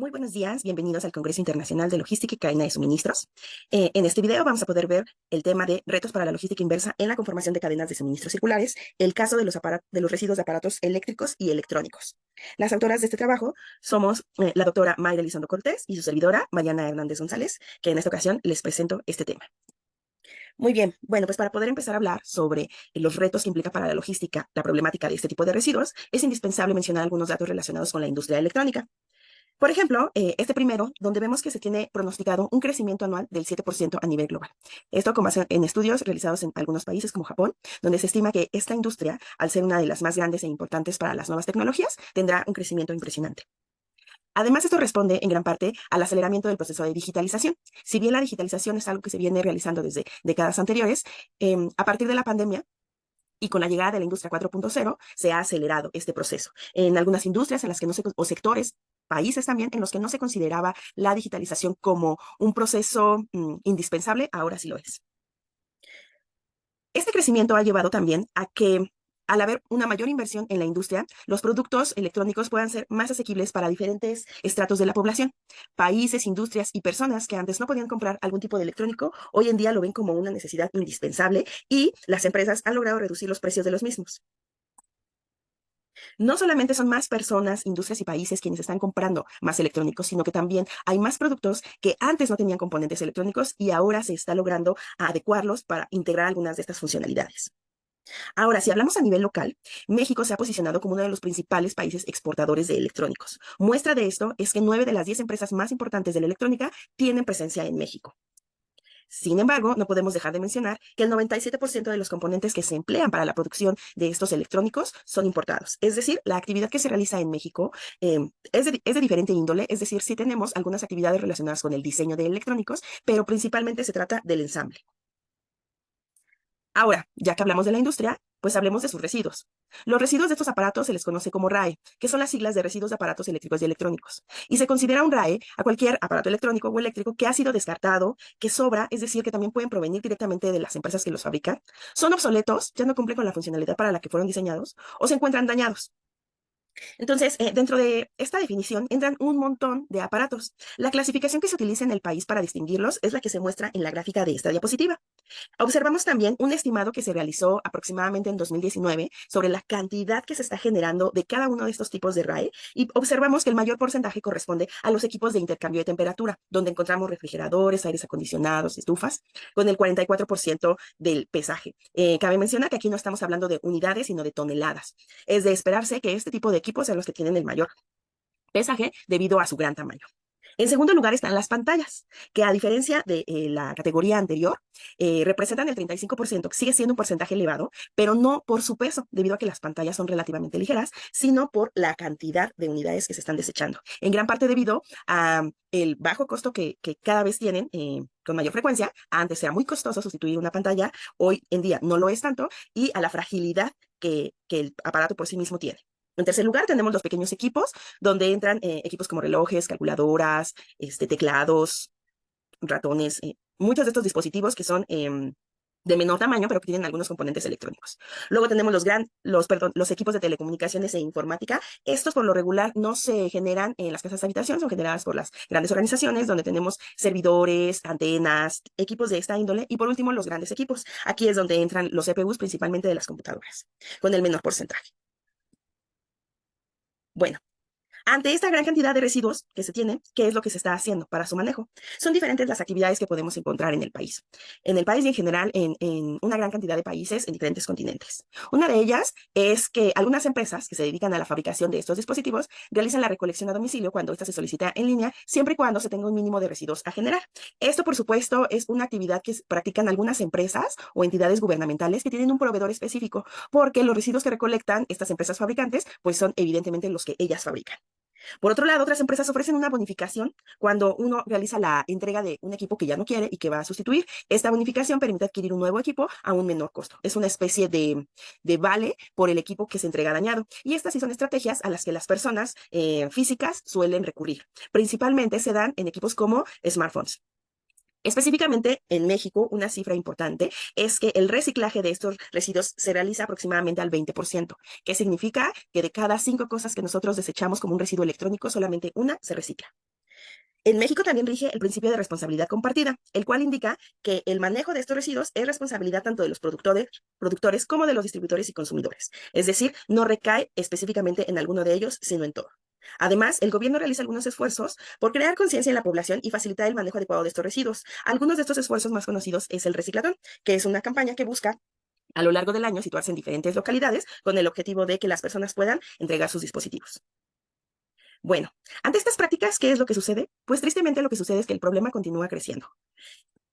Muy buenos días, bienvenidos al Congreso Internacional de Logística y Cadena de Suministros. En este video vamos a poder ver el tema de retos para la logística inversa en la conformación de cadenas de suministros circulares, el caso de los residuos de aparatos eléctricos y electrónicos. Las autoras de este trabajo somos la doctora Mayra Elizondo Cortés y su servidora Mariana Hernández González, que en esta ocasión les presento este tema. Muy bien, bueno, pues para poder empezar a hablar sobre los retos que implica para la logística la problemática de este tipo de residuos, es indispensable mencionar algunos datos relacionados con la industria electrónica. Por ejemplo, este primero, donde vemos que se tiene pronosticado un crecimiento anual del 7% a nivel global. Esto con base en estudios realizados en algunos países como Japón, donde se estima que esta industria, al ser una de las más grandes e importantes para las nuevas tecnologías, tendrá un crecimiento impresionante. Además, esto responde en gran parte al aceleramiento del proceso de digitalización. Si bien la digitalización es algo que se viene realizando desde décadas anteriores, a partir de la pandemia, y con la llegada de la industria 4.0 se ha acelerado este proceso. En algunas industrias en las que no se, o sectores, países también, en los que no se consideraba la digitalización como un proceso indispensable, ahora sí lo es. Este crecimiento ha llevado también a que, al haber una mayor inversión en la industria, los productos electrónicos puedan ser más asequibles para diferentes estratos de la población. Países, industrias y personas que antes no podían comprar algún tipo de electrónico, hoy en día lo ven como una necesidad indispensable y las empresas han logrado reducir los precios de los mismos. No solamente son más personas, industrias y países quienes están comprando más electrónicos, sino que también hay más productos que antes no tenían componentes electrónicos y ahora se está logrando adecuarlos para integrar algunas de estas funcionalidades. Ahora, si hablamos a nivel local, México se ha posicionado como uno de los principales países exportadores de electrónicos. Muestra de esto es que 9 de las 10 empresas más importantes de la electrónica tienen presencia en México. Sin embargo, no podemos dejar de mencionar que el 97% de los componentes que se emplean para la producción de estos electrónicos son importados. Es decir, la actividad que se realiza en México es de diferente índole, es decir, sí tenemos algunas actividades relacionadas con el diseño de electrónicos, pero principalmente se trata del ensamble. Ahora, ya que hablamos de la industria, pues hablemos de sus residuos. Los residuos de estos aparatos se les conoce como RAE, que son las siglas de residuos de aparatos eléctricos y electrónicos. Y se considera un RAE a cualquier aparato electrónico o eléctrico que ha sido descartado, que sobra, es decir, que también pueden provenir directamente de las empresas que los fabrican, son obsoletos, ya no cumplen con la funcionalidad para la que fueron diseñados, o se encuentran dañados. Entonces, dentro de esta definición entran un montón de aparatos. La clasificación que se utiliza en el país para distinguirlos es la que se muestra en la gráfica de esta diapositiva. Observamos también un estimado que se realizó aproximadamente en 2019 sobre la cantidad que se está generando de cada uno de estos tipos de RAE y observamos que el mayor porcentaje corresponde a los equipos de intercambio de temperatura, donde encontramos refrigeradores, aires acondicionados, estufas, con el 44% del pesaje. Cabe mencionar que aquí no estamos hablando de unidades, sino de toneladas. Es de esperarse que este tipo de equipos sean los que tienen el mayor pesaje debido a su gran tamaño. En segundo lugar están las pantallas, que a diferencia de la categoría anterior, representan el 35%, sigue siendo un porcentaje elevado, pero no por su peso, debido a que las pantallas son relativamente ligeras, sino por la cantidad de unidades que se están desechando. En gran parte debido a el bajo costo que cada vez tienen con mayor frecuencia. Antes era muy costoso sustituir una pantalla, hoy en día no lo es tanto, y a la fragilidad que el aparato por sí mismo tiene. En tercer lugar, tenemos los pequeños equipos, donde entran equipos como relojes, calculadoras, teclados, ratones, muchos de estos dispositivos que son de menor tamaño, pero que tienen algunos componentes electrónicos. Luego tenemos los equipos de telecomunicaciones e informática. Estos por lo regular no se generan en las casas de habitación, son generadas por las grandes organizaciones, donde tenemos servidores, antenas, equipos de esta índole. Y por último, los grandes equipos. Aquí es donde entran los CPUs, principalmente de las computadoras, con el menor porcentaje. Bueno, ante esta gran cantidad de residuos que se tiene, ¿qué es lo que se está haciendo para su manejo? Son diferentes las actividades que podemos encontrar en el país. En el país y en general en una gran cantidad de países en diferentes continentes. Una de ellas es que algunas empresas que se dedican a la fabricación de estos dispositivos realizan la recolección a domicilio cuando ésta se solicita en línea, siempre y cuando se tenga un mínimo de residuos a generar. Esto, por supuesto, es una actividad que practican algunas empresas o entidades gubernamentales que tienen un proveedor específico, porque los residuos que recolectan estas empresas fabricantes, pues son evidentemente los que ellas fabrican. Por otro lado, otras empresas ofrecen una bonificación cuando uno realiza la entrega de un equipo que ya no quiere y que va a sustituir. Esta bonificación permite adquirir un nuevo equipo a un menor costo. Es una especie de vale por el equipo que se entrega dañado. Y estas sí son estrategias a las que las personas físicas suelen recurrir. Principalmente se dan en equipos como smartphones. Específicamente en México, una cifra importante es que el reciclaje de estos residuos se realiza aproximadamente al 20%, que significa que de cada 5 cosas que nosotros desechamos como un residuo electrónico, solamente una se recicla. En México también rige el principio de responsabilidad compartida, el cual indica que el manejo de estos residuos es responsabilidad tanto de los productores como de los distribuidores y consumidores. Es decir, no recae específicamente en alguno de ellos, sino en todo. Además, el gobierno realiza algunos esfuerzos por crear conciencia en la población y facilitar el manejo adecuado de estos residuos. Algunos de estos esfuerzos más conocidos es el Reciclatón, que es una campaña que busca a lo largo del año situarse en diferentes localidades con el objetivo de que las personas puedan entregar sus dispositivos. Bueno, ante estas prácticas, ¿qué es lo que sucede? Pues tristemente lo que sucede es que el problema continúa creciendo.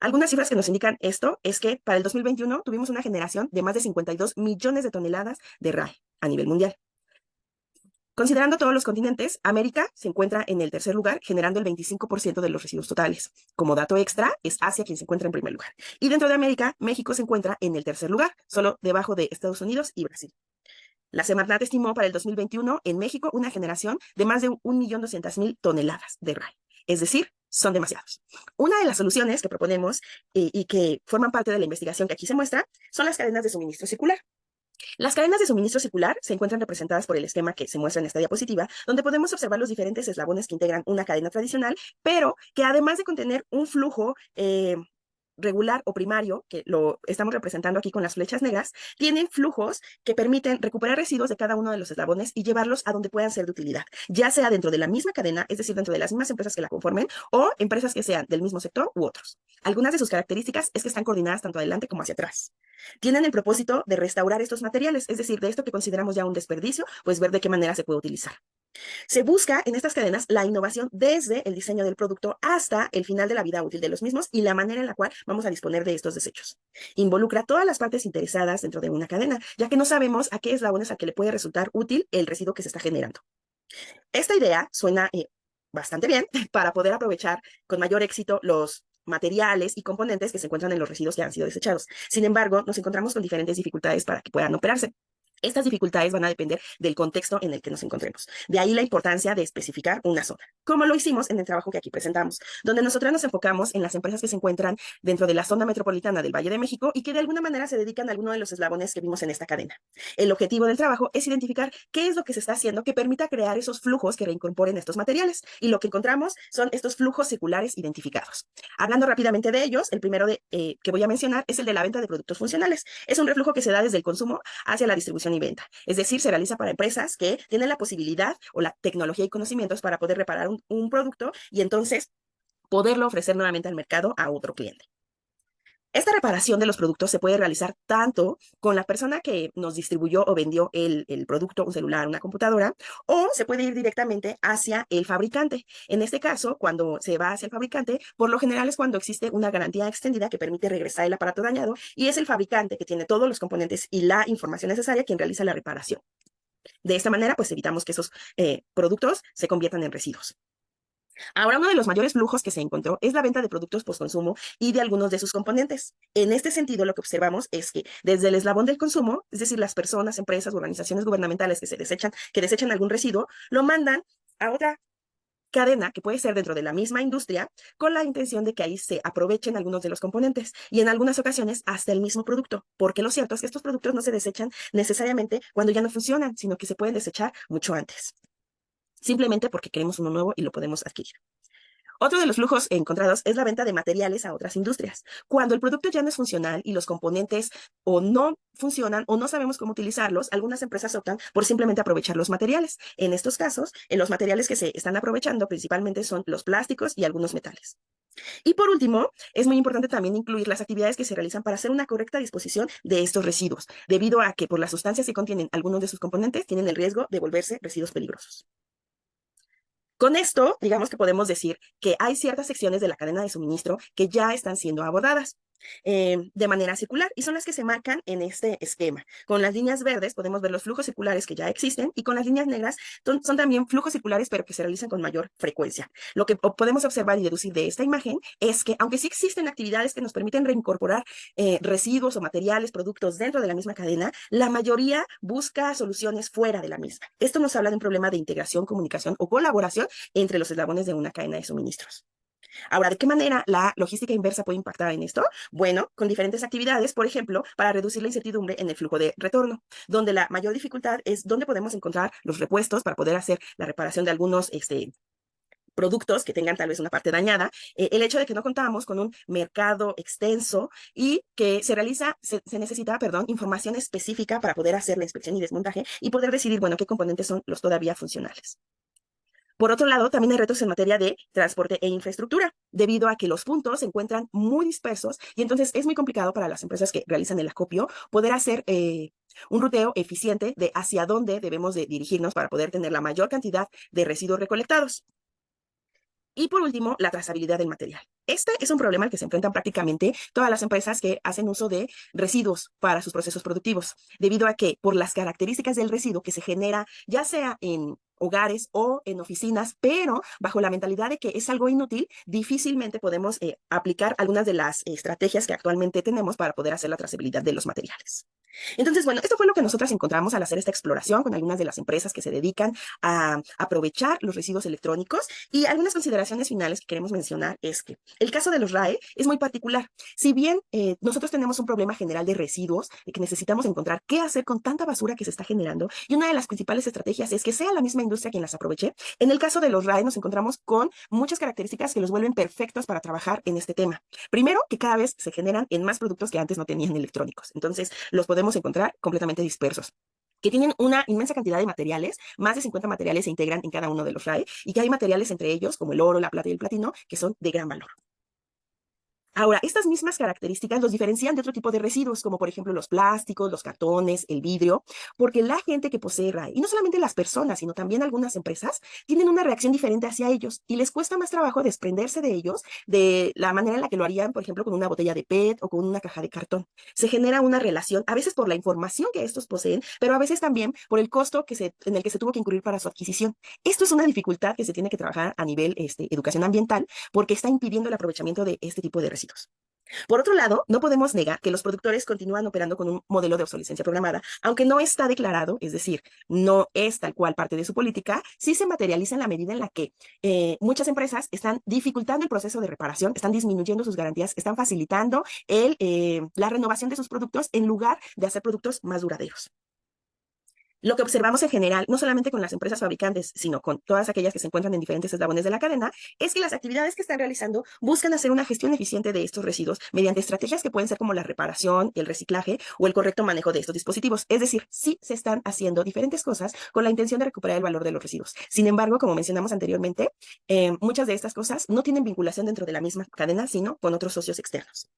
Algunas cifras que nos indican esto es que para el 2021 tuvimos una generación de más de 52 millones de toneladas de RAE a nivel mundial. Considerando todos los continentes, América se encuentra en el tercer lugar, generando el 25% de los residuos totales. Como dato extra, es Asia quien se encuentra en primer lugar. Y dentro de América, México se encuentra en el tercer lugar, solo debajo de Estados Unidos y Brasil. La Semarnat estimó para el 2021 en México una generación de más de 1.200.000 toneladas de RAE. Es decir, son demasiados. Una de las soluciones que proponemos y que forman parte de la investigación que aquí se muestra son las cadenas de suministro circular. Las cadenas de suministro circular se encuentran representadas por el esquema que se muestra en esta diapositiva, donde podemos observar los diferentes eslabones que integran una cadena tradicional, pero que además de contener un flujo regular o primario, que lo estamos representando aquí con las flechas negras, tienen flujos que permiten recuperar residuos de cada uno de los eslabones y llevarlos a donde puedan ser de utilidad, ya sea dentro de la misma cadena, es decir, dentro de las mismas empresas que la conformen, o empresas que sean del mismo sector u otros. Algunas de sus características es que están coordinadas tanto adelante como hacia atrás. Tienen el propósito de restaurar estos materiales, es decir, de esto que consideramos ya un desperdicio, pues ver de qué manera se puede utilizar. Se busca en estas cadenas la innovación desde el diseño del producto hasta el final de la vida útil de los mismos y la manera en la cual vamos a disponer de estos desechos. Involucra a todas las partes interesadas dentro de una cadena, ya que no sabemos a qué eslabón es a que le puede resultar útil el residuo que se está generando. Esta idea suena bastante bien para poder aprovechar con mayor éxito los materiales y componentes que se encuentran en los residuos que han sido desechados. Sin embargo, nos encontramos con diferentes dificultades para que puedan operarse. Estas dificultades van a depender del contexto en el que nos encontremos. De ahí la importancia de especificar una zona, como lo hicimos en el trabajo que aquí presentamos, donde nosotros nos enfocamos en las empresas que se encuentran dentro de la zona metropolitana del Valle de México y que de alguna manera se dedican a alguno de los eslabones que vimos en esta cadena. El objetivo del trabajo es identificar qué es lo que se está haciendo que permita crear esos flujos que reincorporen estos materiales. Y lo que encontramos son estos flujos circulares identificados. Hablando rápidamente de ellos, el primero que voy a mencionar es el de la venta de productos funcionales. Es un reflujo que se da desde el consumo hacia la distribución y venta. Es decir, se realiza para empresas que tienen la posibilidad o la tecnología y conocimientos para poder reparar un producto y entonces poderlo ofrecer nuevamente al mercado a otro cliente. Esta reparación de los productos se puede realizar tanto con la persona que nos distribuyó o vendió el producto, un celular, una computadora, o se puede ir directamente hacia el fabricante. En este caso, cuando se va hacia el fabricante, por lo general es cuando existe una garantía extendida que permite regresar el aparato dañado y es el fabricante que tiene todos los componentes y la información necesaria quien realiza la reparación. De esta manera, pues evitamos que esos productos se conviertan en residuos. Ahora, uno de los mayores flujos que se encontró es la venta de productos postconsumo y de algunos de sus componentes. En este sentido, lo que observamos es que desde el eslabón del consumo, es decir, las personas, empresas, organizaciones gubernamentales que desechan algún residuo, lo mandan a otra cadena que puede ser dentro de la misma industria con la intención de que ahí se aprovechen algunos de los componentes y en algunas ocasiones hasta el mismo producto, porque lo cierto es que estos productos no se desechan necesariamente cuando ya no funcionan, sino que se pueden desechar mucho antes, simplemente porque queremos uno nuevo y lo podemos adquirir. Otro de los flujos encontrados es la venta de materiales a otras industrias. Cuando el producto ya no es funcional y los componentes o no funcionan o no sabemos cómo utilizarlos, algunas empresas optan por simplemente aprovechar los materiales. En estos casos, los materiales que se están aprovechando principalmente son los plásticos y algunos metales. Y por último, es muy importante también incluir las actividades que se realizan para hacer una correcta disposición de estos residuos, debido a que por las sustancias que contienen algunos de sus componentes tienen el riesgo de volverse residuos peligrosos. Con esto, digamos que podemos decir que hay ciertas secciones de la cadena de suministro que ya están siendo abordadas de manera circular y son las que se marcan en este esquema. Con las líneas verdes podemos ver los flujos circulares que ya existen y con las líneas negras son también flujos circulares pero que se realizan con mayor frecuencia. Lo que podemos observar y deducir de esta imagen es que aunque sí existen actividades que nos permiten reincorporar residuos o materiales, productos dentro de la misma cadena, la mayoría busca soluciones fuera de la misma. Esto nos habla de un problema de integración, comunicación o colaboración entre los eslabones de una cadena de suministros. Ahora, ¿de qué manera la logística inversa puede impactar en esto? Bueno, con diferentes actividades, por ejemplo, para reducir la incertidumbre en el flujo de retorno, donde la mayor dificultad es dónde podemos encontrar los repuestos para poder hacer la reparación de algunos productos que tengan tal vez una parte dañada, el hecho de que no contábamos con un mercado extenso y que se necesitaba, perdón, información específica para poder hacer la inspección y desmontaje y poder decidir, bueno, qué componentes son los todavía funcionales. Por otro lado, también hay retos en materia de transporte e infraestructura, debido a que los puntos se encuentran muy dispersos y entonces es muy complicado para las empresas que realizan el acopio poder hacer un ruteo eficiente de hacia dónde debemos de dirigirnos para poder tener la mayor cantidad de residuos recolectados. Y por último, la trazabilidad del material. Este es un problema al que se enfrentan prácticamente todas las empresas que hacen uso de residuos para sus procesos productivos, debido a que por las características del residuo que se genera, ya sea en hogares o en oficinas, pero bajo la mentalidad de que es algo inútil, difícilmente podemos aplicar algunas de las estrategias que actualmente tenemos para poder hacer la trazabilidad de los materiales. Entonces, bueno, esto fue lo que nosotras encontramos al hacer esta exploración con algunas de las empresas que se dedican a aprovechar los residuos electrónicos y algunas consideraciones finales que queremos mencionar es que el caso de los RAE es muy particular. Si bien nosotros tenemos un problema general de residuos, de que necesitamos encontrar qué hacer con tanta basura que se está generando, y una de las principales estrategias es que sea la misma industria quien las aproveche, en el caso de los RAE nos encontramos con muchas características que los vuelven perfectos para trabajar en este tema. Primero, que cada vez se generan en más productos que antes no tenían electrónicos. Entonces, los podemos encontrar completamente dispersos, que tienen una inmensa cantidad de materiales, más de 50 materiales se integran en cada uno de los RAE, y que hay materiales entre ellos, como el oro, la plata y el platino, que son de gran valor. Ahora, estas mismas características los diferencian de otro tipo de residuos, como por ejemplo los plásticos, los cartones, el vidrio, porque la gente que posee RAE, y no solamente las personas, sino también algunas empresas, tienen una reacción diferente hacia ellos y les cuesta más trabajo desprenderse de ellos de la manera en la que lo harían, por ejemplo, con una botella de PET o con una caja de cartón. Se genera una relación, a veces por la información que estos poseen, pero a veces también por el costo en el que se tuvo que incurrir para su adquisición. Esto es una dificultad que se tiene que trabajar a nivel educación ambiental porque está impidiendo el aprovechamiento de este tipo de residuos. Por otro lado, no podemos negar que los productores continúan operando con un modelo de obsolescencia programada, aunque no está declarado, es decir, no es tal cual parte de su política, sí se materializa en la medida en la que muchas empresas están dificultando el proceso de reparación, están disminuyendo sus garantías, están facilitando la renovación de sus productos en lugar de hacer productos más duraderos. Lo que observamos en general, no solamente con las empresas fabricantes, sino con todas aquellas que se encuentran en diferentes eslabones de la cadena, es que las actividades que están realizando buscan hacer una gestión eficiente de estos residuos mediante estrategias que pueden ser como la reparación, el reciclaje o el correcto manejo de estos dispositivos. Es decir, sí se están haciendo diferentes cosas con la intención de recuperar el valor de los residuos. Sin embargo, como mencionamos anteriormente, muchas de estas cosas no tienen vinculación dentro de la misma cadena, sino con otros socios externos.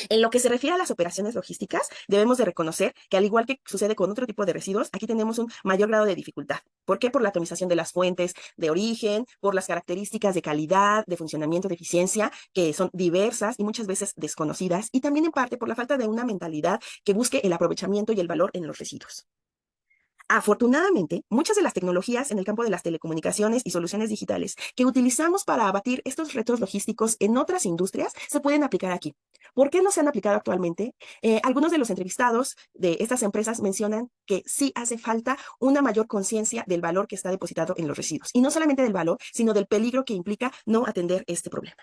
En lo que se refiere a las operaciones logísticas, debemos de reconocer que al igual que sucede con otro tipo de residuos, aquí tenemos un mayor grado de dificultad. ¿Por qué? Por la atomización de las fuentes de origen, por las características de calidad, de funcionamiento, de eficiencia, que son diversas y muchas veces desconocidas, y también en parte por la falta de una mentalidad que busque el aprovechamiento y el valor en los residuos. Afortunadamente, muchas de las tecnologías en el campo de las telecomunicaciones y soluciones digitales que utilizamos para abatir estos retos logísticos en otras industrias se pueden aplicar aquí. ¿Por qué no se han aplicado actualmente? Algunos de los entrevistados de estas empresas mencionan que sí hace falta una mayor conciencia del valor que está depositado en los residuos. Y no solamente del valor, sino del peligro que implica no atender este problema.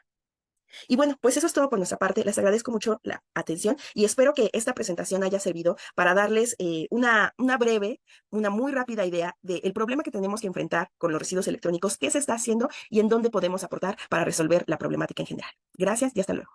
Y bueno, pues eso es todo por nuestra parte. Les agradezco mucho la atención y espero que esta presentación haya servido para darles una breve, una muy rápida idea del problema que tenemos que enfrentar con los residuos electrónicos, qué se está haciendo y en dónde podemos aportar para resolver la problemática en general. Gracias y hasta luego.